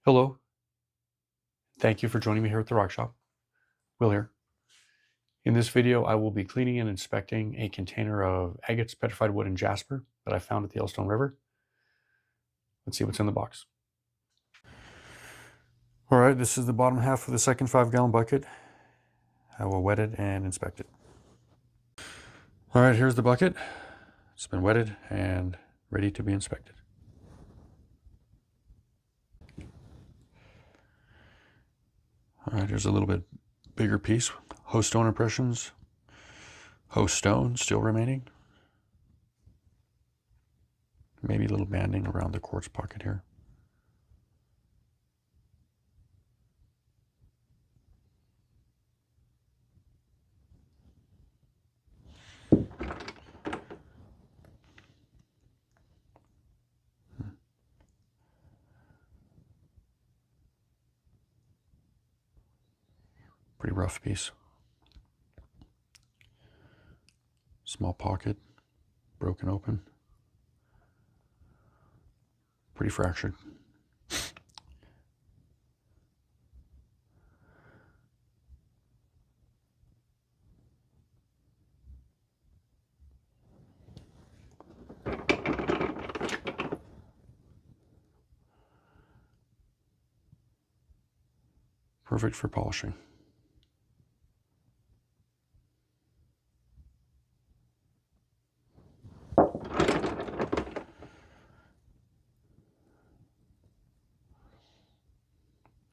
Hello, thank you for joining me here at the Rock Shop. Will here. In this video, I will be cleaning and inspecting a container of agates, petrified wood, and jasper that I found at the Yellowstone River. Let's see what's in the box. All right, this is the bottom half of the second 5-gallon bucket. I will wet it and inspect it. All right, here's the bucket. It's been wetted and ready to be inspected. All right, here's a little bit bigger piece. Host stone impressions. Host stone still remaining. Maybe a little banding around the quartz pocket here. Pretty rough piece. Small pocket, broken open. Pretty fractured. Perfect for polishing.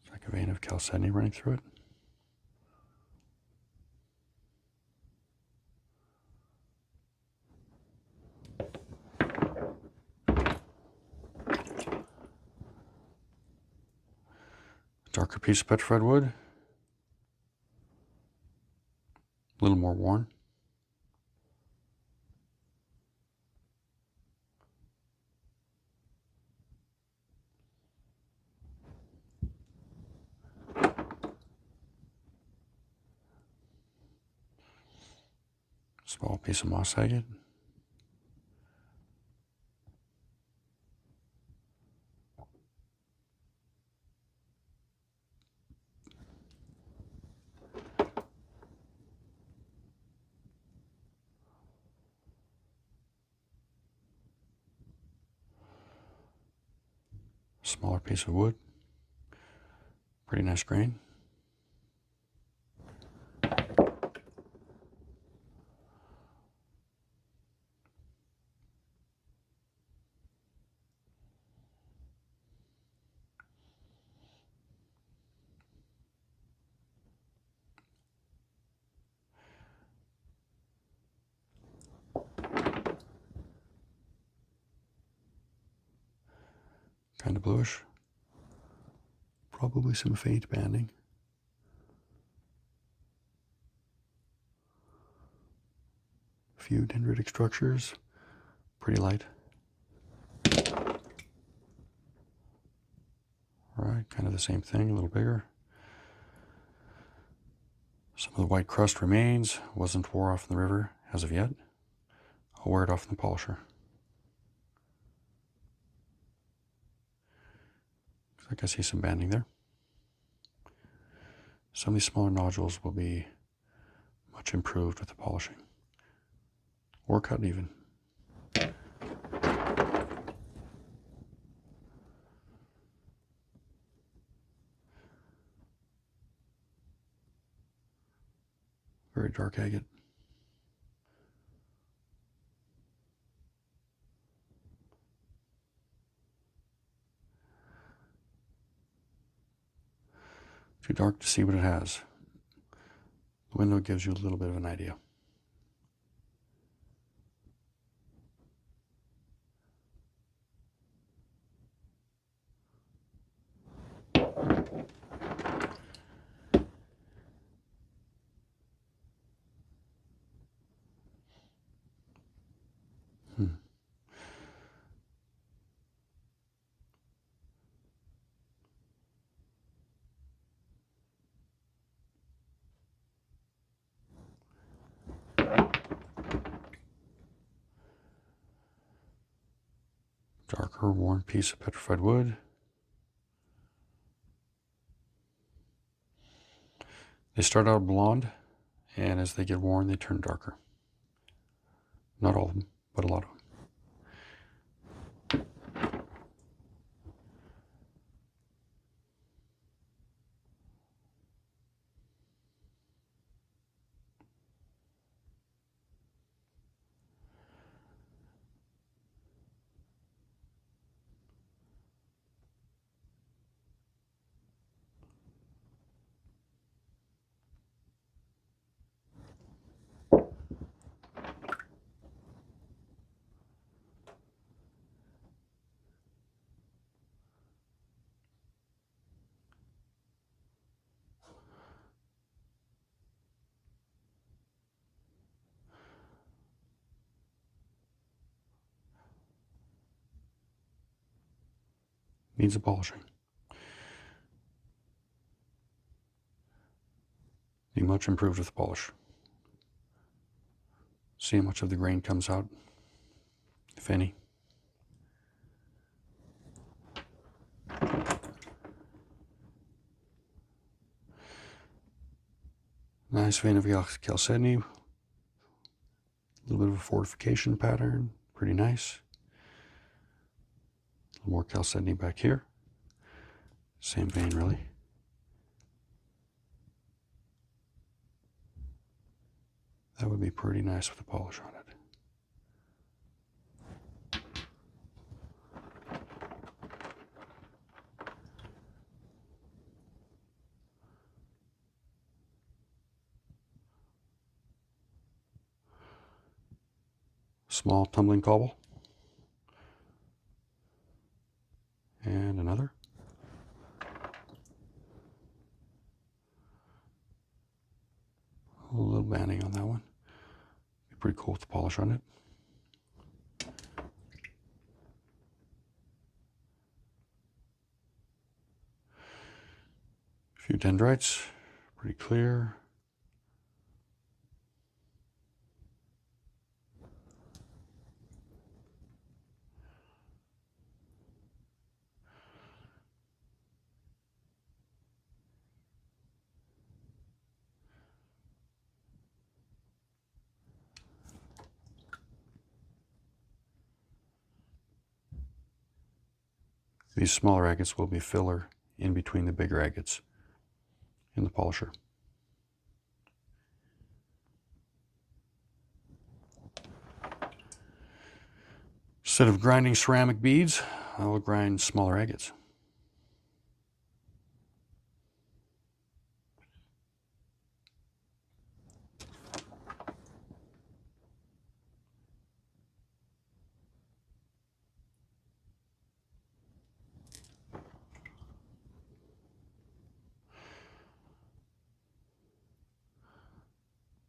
It's like a vein of chalcedony running through it. Darker piece of petrified wood. A little more worn. Small piece of moss agate. Smaller piece of wood. Pretty nice grain. Kind of bluish. Probably some faint banding. A few dendritic structures. Pretty light. All right, kind of the same thing, a little bigger. Some of the white crust remains. Wasn't wore off in the river as of yet. I'll wear it off in the polisher. Looks like I see some banding there. Some of these smaller nodules will be much improved with the polishing. Or cut even. Very dark agate. Too dark to see what it has. The window gives you a little bit of an idea. Darker, worn piece of petrified wood. They start out blonde, and as they get worn, they turn darker. Not all of them, but a lot of them. Needs a polishing. Be much improved with the polish. See how much of the grain comes out, if any. Nice vein of chalcedony. A little bit of a fortification pattern. Pretty nice. A little more chalcedony back here. Same vein, really. That would be pretty nice with a polish on it. Small tumbling cobble. And another. A little banding on that one. Be pretty cool with the polish on it. A few dendrites. Pretty clear. These smaller agates will be filler in between the bigger agates in the polisher. Instead of grinding ceramic beads, I will grind smaller agates.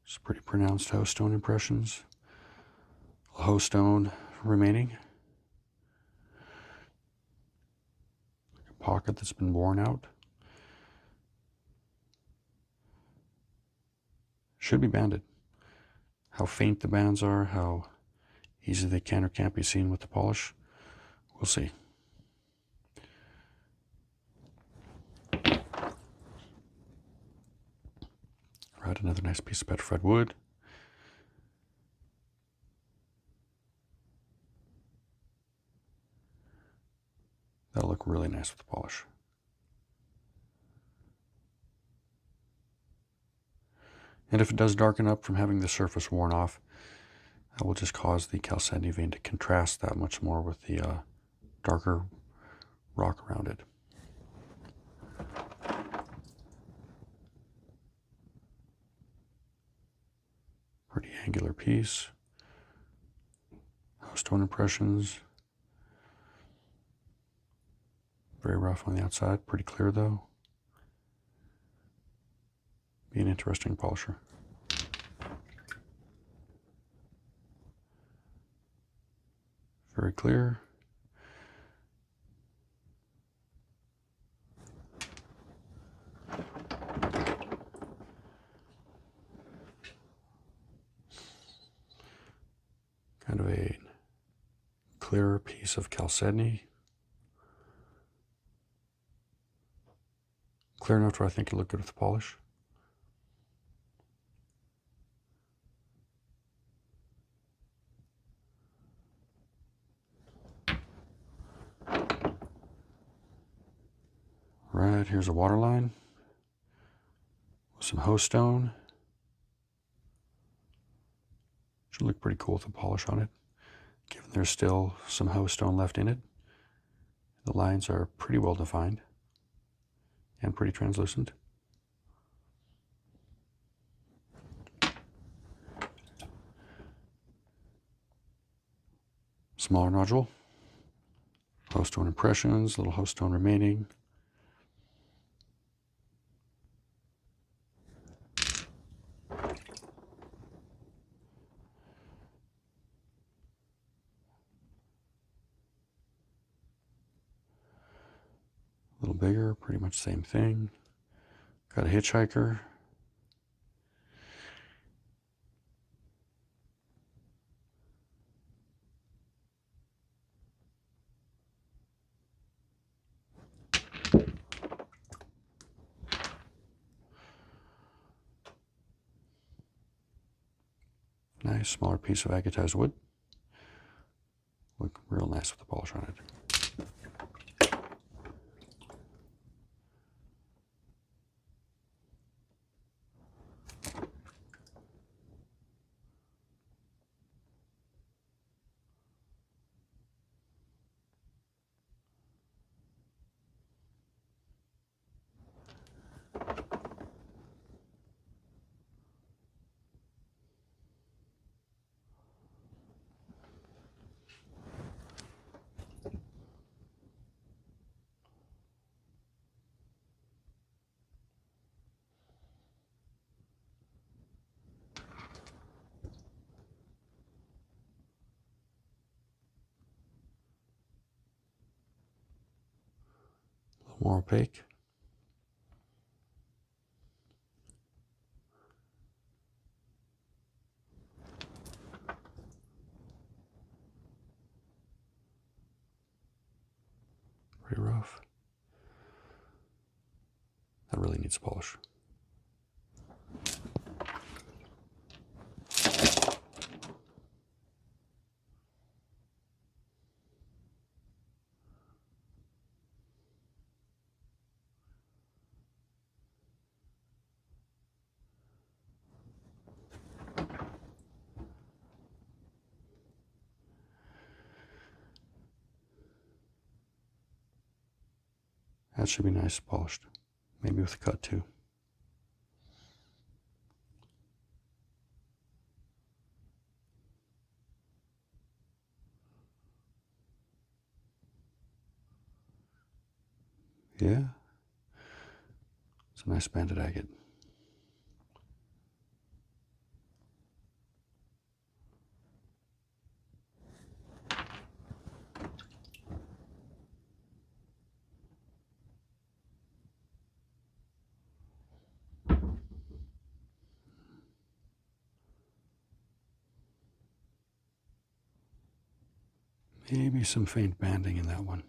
It's pretty pronounced host stone impressions. Host stone remaining. Like a pocket that's been worn out. Should be banded. How faint the bands are, how easy they can or can't be seen with the polish, we'll see. Right, another nice piece of petrified wood. That'll look really nice with the polish. And if it does darken up from having the surface worn off, that will just cause the chalcedony vein to contrast that much more with the darker rock around it. Pretty angular piece. Host stone impressions. Very rough on the outside, pretty clear though. Be an interesting polisher. Very clear. Kind of a clearer piece of chalcedony. Clear enough where I think it'll look good with the polish. Right, here's a water line with some hose stone. Should look pretty cool with the polish on it, given there's still some hose stone left in it. The lines are pretty well defined and pretty translucent. Smaller nodule. Hose stone impressions, little hose stone remaining. A little bigger, pretty much same thing. Got a hitchhiker. Nice, smaller piece of agatized wood. Look real nice with the polish on it. A little more opaque. Pretty rough. That really needs polish. That should be nice polished. Maybe with a cut too. Yeah. It's a nice banded agate. Maybe some faint banding in that one.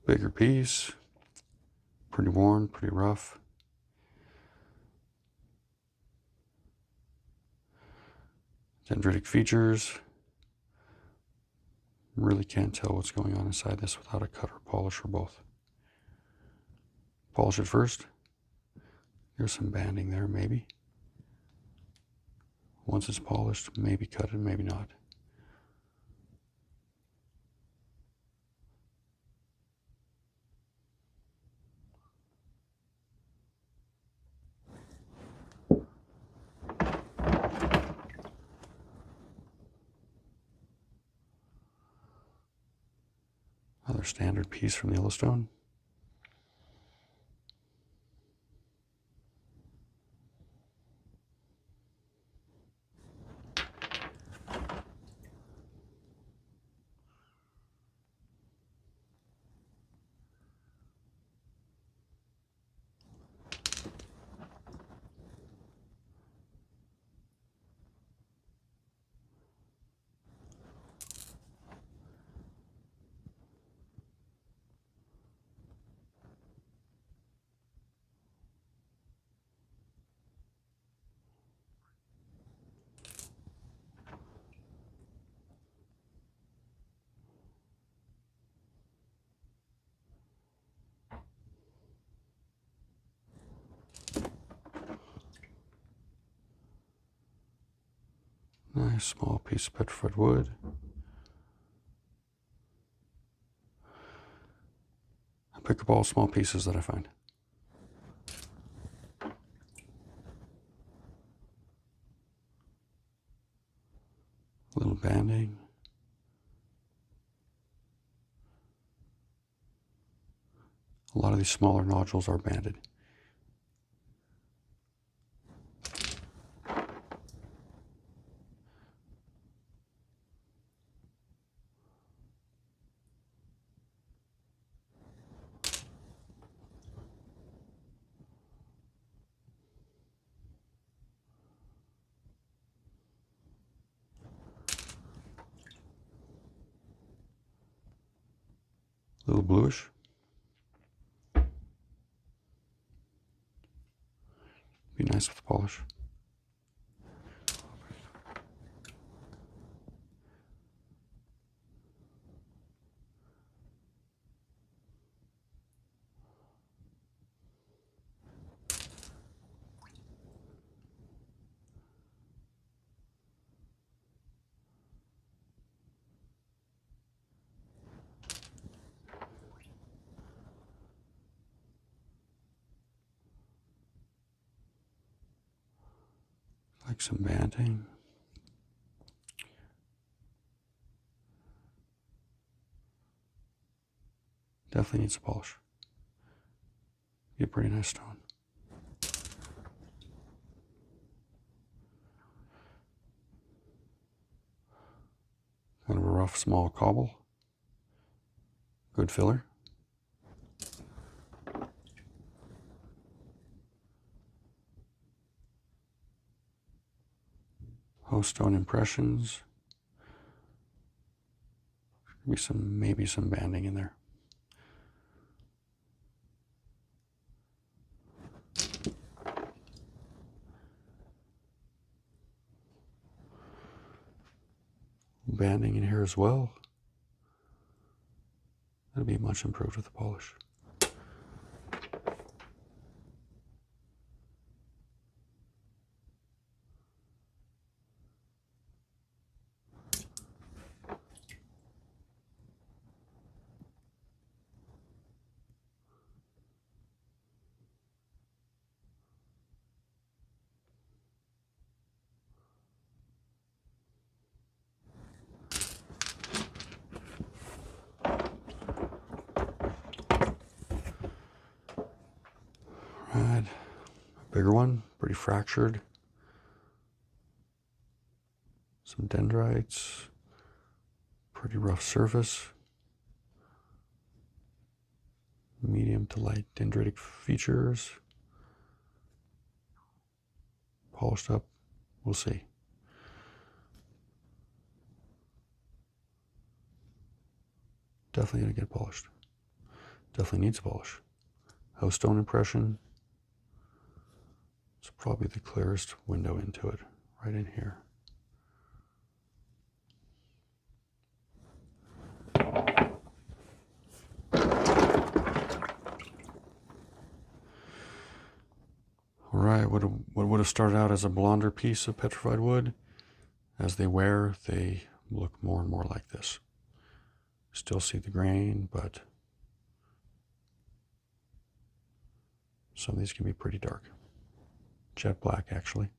Bigger piece. Pretty worn, pretty rough. Dendritic features. Really can't tell what's going on inside this without a cut or polish or both. Polish it first. There's some banding there, maybe. Once it's polished, maybe cut it, maybe not. Another standard piece from the Yellowstone. Nice small piece of petrified wood. I pick up all small pieces that I find. A little banding. A lot of these smaller nodules are banded. A little bluish. Be nice with the polish. Like some banding. Definitely needs a polish. Be a pretty nice stone. Kind of a rough, small cobble. Good filler. Host stone impressions. Maybe some banding in there. Banding in here as well. That'll be much improved with the polish. Right, a bigger one, pretty fractured. Some dendrites, pretty rough surface. Medium to light dendritic features. Polished up, we'll see. Definitely gonna get polished. Definitely needs a polish. House stone impression. It's probably the clearest window into it, right in here. All right, what would have started out as a blonder piece of petrified wood, as they wear, they look more and more like this. Still see the grain, but some of these can be pretty dark. Jet black, actually.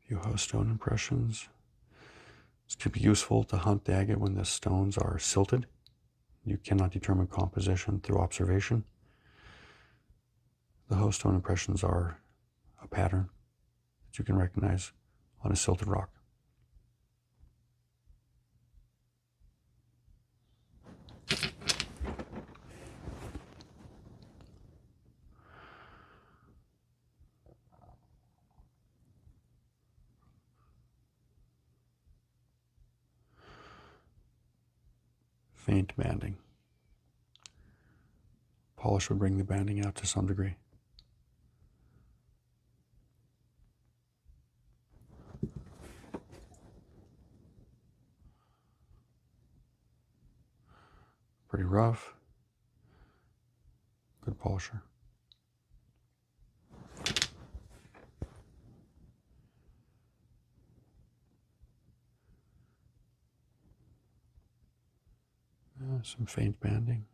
Few host stone impressions. This could be useful to hunt the agate when the stones are silted. You cannot determine composition through observation. The host stone impressions are a pattern that you can recognize on a silted rock. Faint banding. polish would bring the banding out to some degree. Pretty rough. Good polisher. Some faint banding.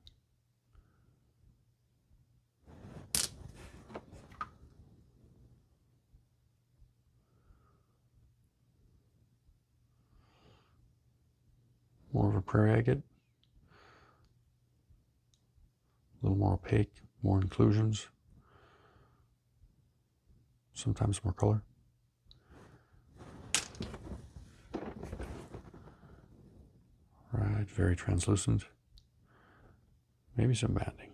More of a prairie agate. A little more opaque, more inclusions. Sometimes more color. Right, very translucent. Maybe some banding.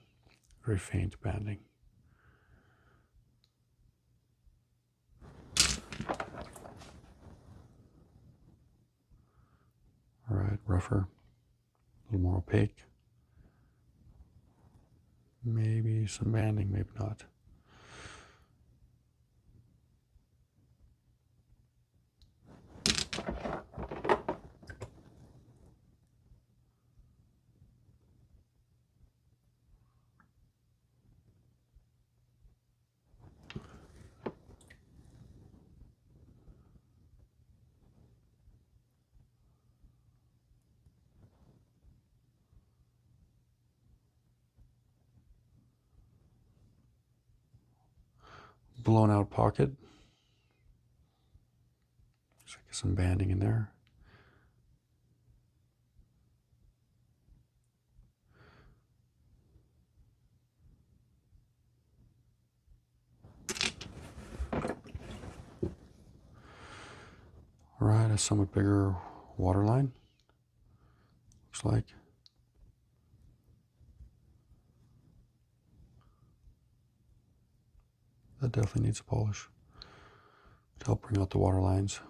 Very faint banding. All right, rougher, a little more opaque. Maybe some banding, maybe not. Blown out pocket. Looks like some banding in there. All right, a somewhat bigger waterline. Looks like. That definitely needs a polish to help bring out the water lines.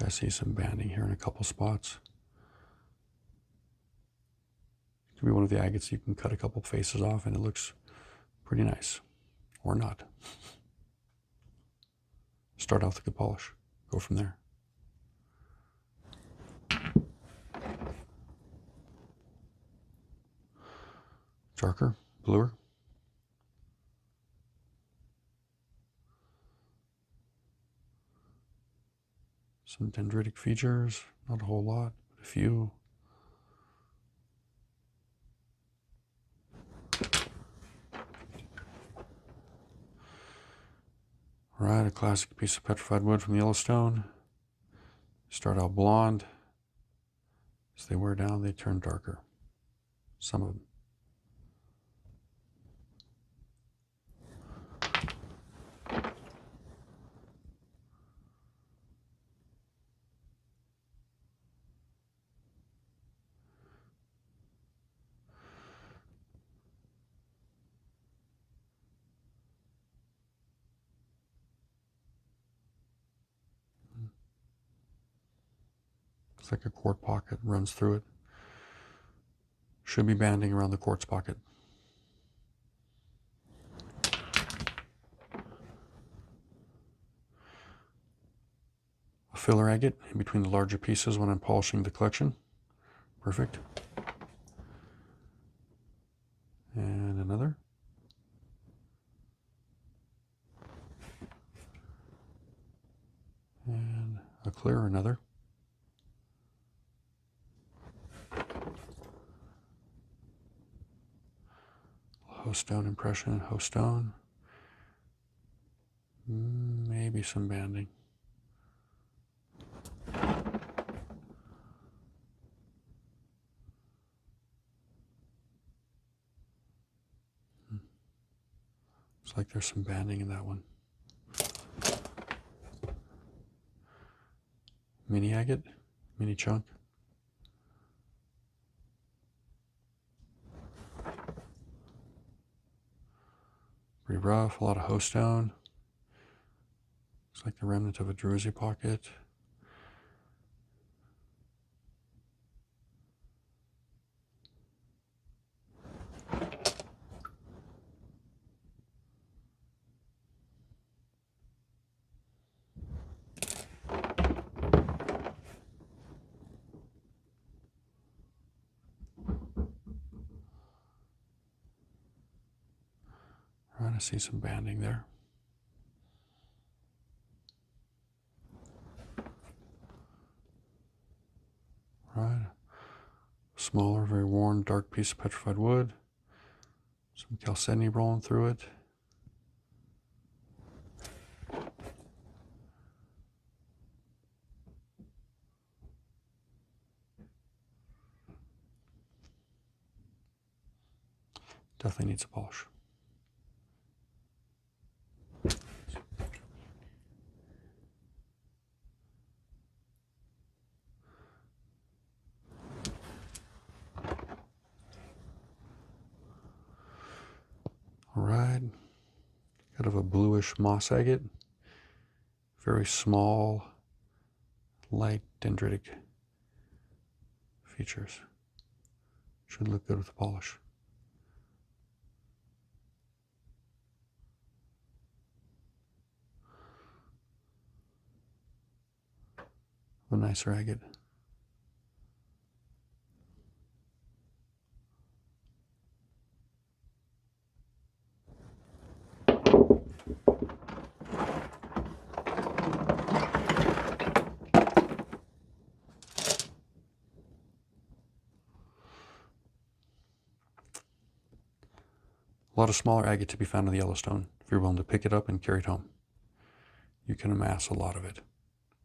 I see some banding here in a couple spots. It could be one of the agates. You can cut a couple faces off and it looks pretty nice. Or not. Start off with a good polish. Go from there. Darker, bluer. Some dendritic features, not a whole lot, but a few. All right, a classic piece of petrified wood from Yellowstone. Start out blonde. As they wear down, they turn darker. Some of them. It's like a quart pocket runs through it. Should be banding around the quartz pocket. A filler agate in between the larger pieces when I'm polishing the collection. Perfect. And another. And a clear, another. Host stone impression, host stone. Maybe some banding. Looks like there's some banding in that one. Mini agate, mini chunk. Pretty rough, a lot of host stone. Looks like the remnant of a druzy pocket. Trying to see some banding there. Right. Smaller, very worn, dark piece of petrified wood. Some chalcedony rolling through it. Definitely needs a polish. All right, kind of a bluish moss agate, very small, light dendritic features. Should look good with the polish. A nicer agate. A lot of smaller agate to be found in the Yellowstone if you're willing to pick it up and carry it home. You can amass a lot of it.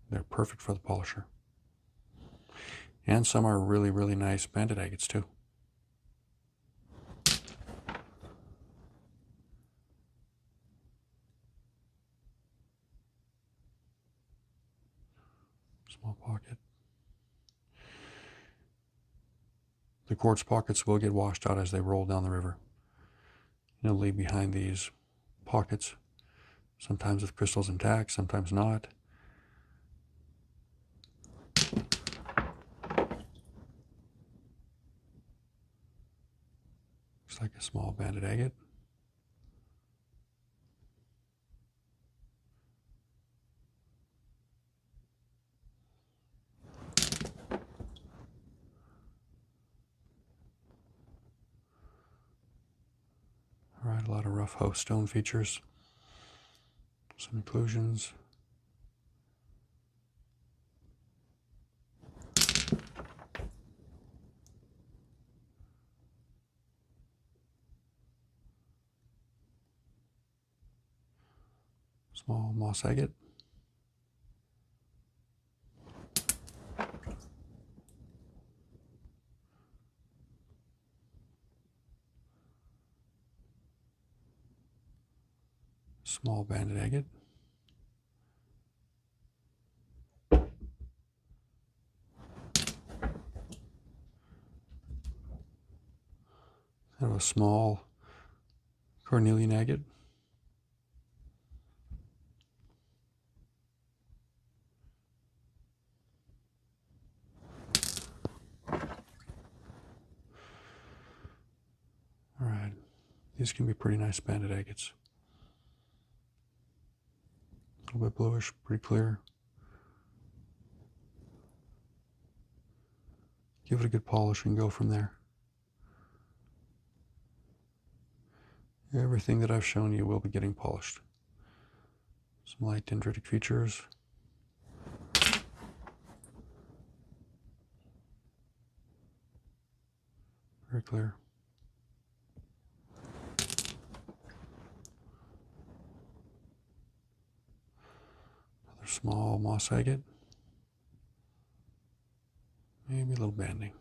They're perfect for the polisher. And some are really, really nice banded agates too. Small pocket. The quartz pockets will get washed out as they roll down the river. They'll leave behind these pockets, sometimes with crystals intact, sometimes not. Looks like a small banded agate. All right, a lot of rough host stone features, some inclusions. Small moss agate. Small banded agate. Kind of a small cornelian agate. All right, these can be pretty nice banded agates. A little bit bluish, pretty clear. Give it a good polish and go from there. Everything that I've shown you will be getting polished. Some light dendritic features. Very clear. Another small moss agate. Maybe a little banding.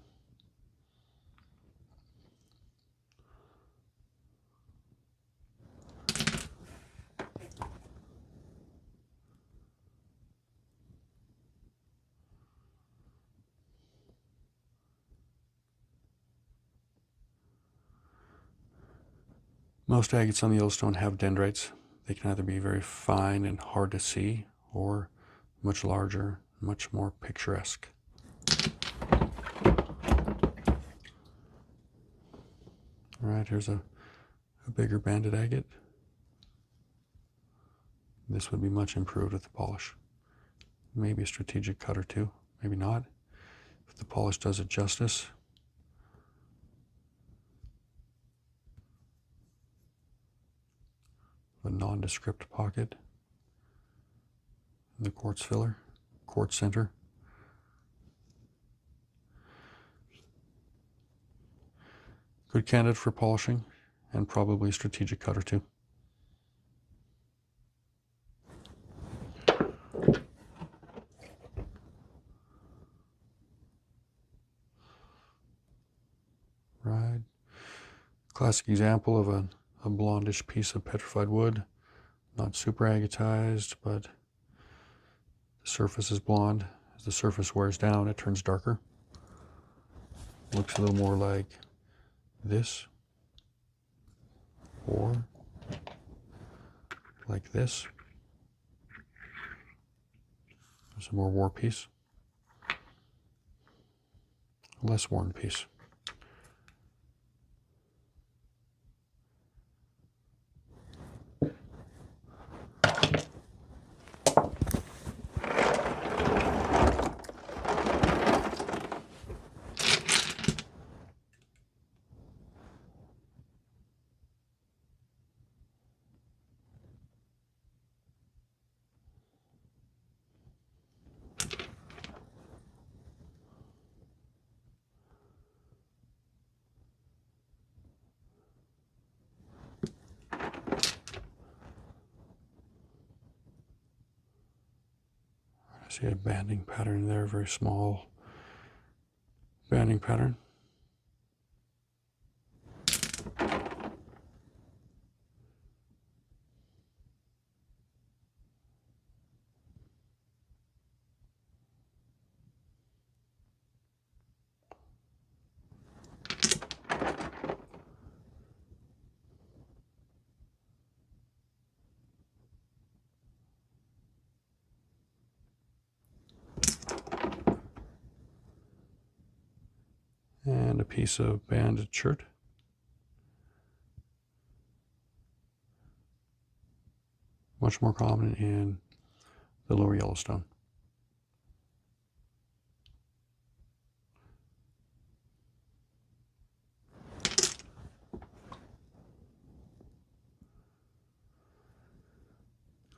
Most agates on the Yellowstone have dendrites. They can either be very fine and hard to see, or much larger, much more picturesque. All right, here's a bigger banded agate. This would be much improved with the polish. Maybe a strategic cut or two, maybe not. If the polish does it justice. A nondescript pocket. The quartz filler, quartz center. Good candidate for polishing, and probably a strategic cut or two. Right. Classic example of a blondish piece of petrified wood. Not super agatized, but the surface is blonde. As the surface wears down, it turns darker. Looks a little more like this, or like this. There's a more worn piece, a less worn piece. I see a banding pattern there, very small banding pattern. And a piece of banded shirt. Much more common in the lower Yellowstone.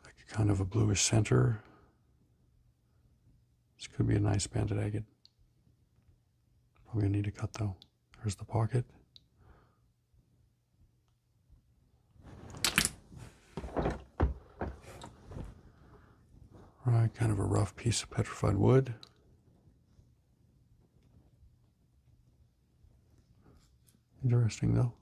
Like a kind of a bluish center. This could be a nice banded agate. Probably gonna need a cut though. There's the pocket. Right, kind of a rough piece of petrified wood. Interesting though.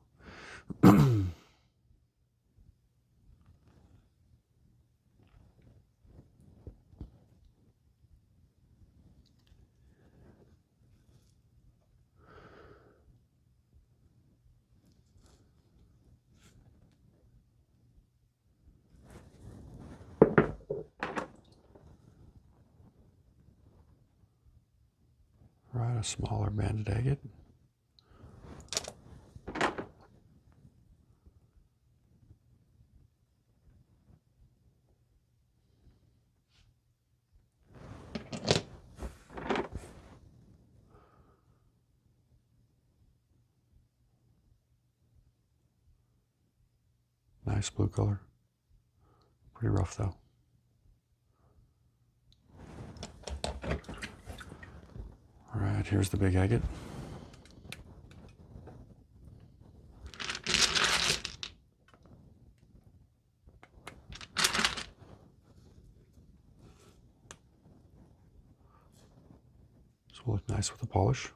Right, a smaller banded agate. Nice blue color. Pretty rough though. All right, here's the big agate. This will look nice with the polish.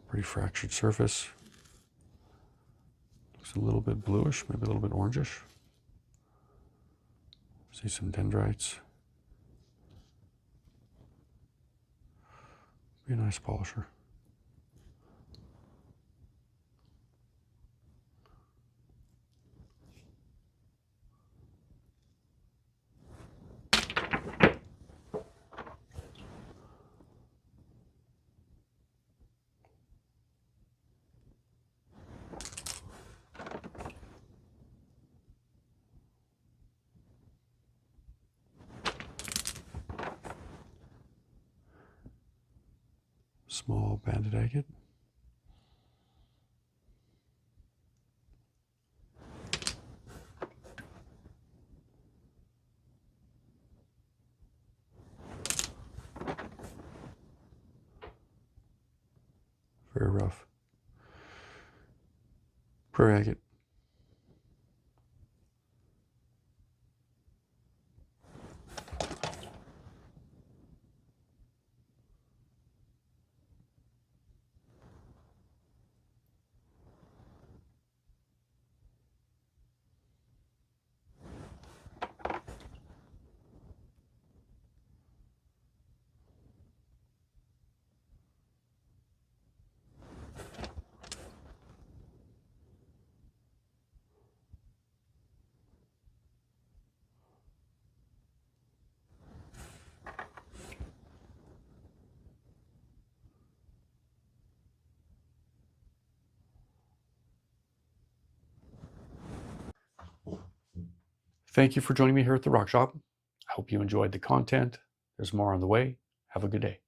Pretty fractured surface. Looks a little bit bluish, maybe a little bit orangish. See some dendrites. Be a nice polisher. Small banded agate. Very rough. Prairie agate. Thank you for joining me here at the Rock Shop. I hope you enjoyed the content. There's more on the way. Have a good day.